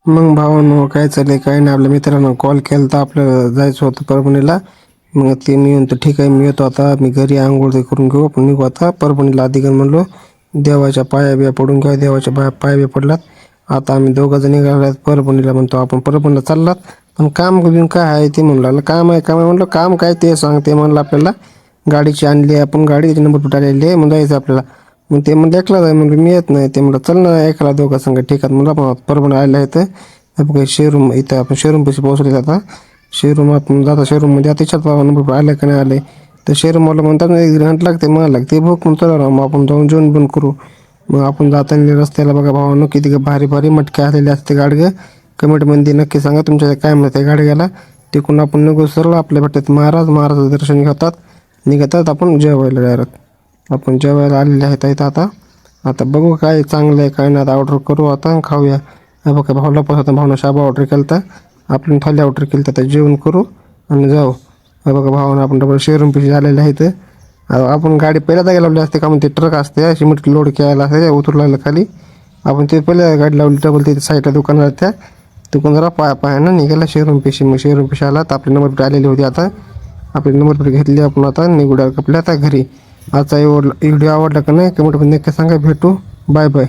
मग भावांनो काय चाललंय काय नाही. आपल्या मित्रांनो कॉल केला तर आपल्याला जायचं होतं परभणीला. मग ते मी म्हणतो ठीक आहे मी येतो आता. मी घरी आंघोळ ते करून घेऊ आपण निघू आता परभणीला. आधी म्हणलो देवाच्या पाया बिया पडून घ्या. देवाच्या पाया बिया पडलात. आता आम्ही दोघं जण निघालात परभणीला. म्हणतो आपण परभणीला चाललात. पण काम घेऊन काय आहे ते म्हणलं. काम आहे म्हणलं काम काय ते सांगते म्हणलं आपल्याला. गाडीची आणली आपण गाडी त्याची नंबर प्लेट आलेली आहे मग जायचं आपल्याला. मग ते म्हणलं एकला जाय म्हणजे मी येत नाही. ते म्हणलं चल ना एकाला दोघं संग ठीक आहे म्हणलं. आपण परभणी आले आहेत बघा शोरूम इथं आपण शोरूम पैसे पोहोचले आता. शोरूम आपण जाता शोरूममध्ये आता त्याच्यात बाबा नंबर आलं का नाही आले तर शोरूमवाला म्हणतात ना 1 घंटा लागते मला लागते भूक मग चला मग आपण जाऊन जेवण पण करू. मग आपण जाताना रस्त्याला बघा भावानं किती भारी भारी मटके आलेले असते गाडगे. कमेंटमध्ये नक्की सांगा तुमच्या काय म्हणते गाडग्याला. तिकडून आपण निघू सरळ आपल्या भेटत महाराजाचं दर्शन घेतात निघतात आपण जेवायला डायरेक्ट. आपण जेवायला आलेले आहेत आता. आता बघू काय चांगलं आहे काय नाही. आता ऑर्डर करू आता खाऊया. बघा भावला पण होता भावना शाबा ऑर्डर केला तर आपण थाली ऑर्डर केली तर जेवण करू आणि जाऊ. बघा भावानं आपण डबल शोरूम पिशी झालेले आहेत. आपण गाडी पहिल्यांदा लावली असते का म्हणते ट्रक असते सिमेंट लोड केला असते उतरू लागलं खाली. आपण ते पहिल्या गाडी लावली डबल ते साईडला दुकानात त्या दुकानदारा पायानं निघाला शोरूम पिशी. मग शोरूम पिशी आला तर आपली नंबर प्लेट आलेली होती आता. आपली नंबर प्लेट घेतली आपण आता निघूया आपल्या आता घरी. आजचा व्हिडिओ आवडला का नाही कमेंटमध्ये नक्की सांगा. भेटू बाय बाय.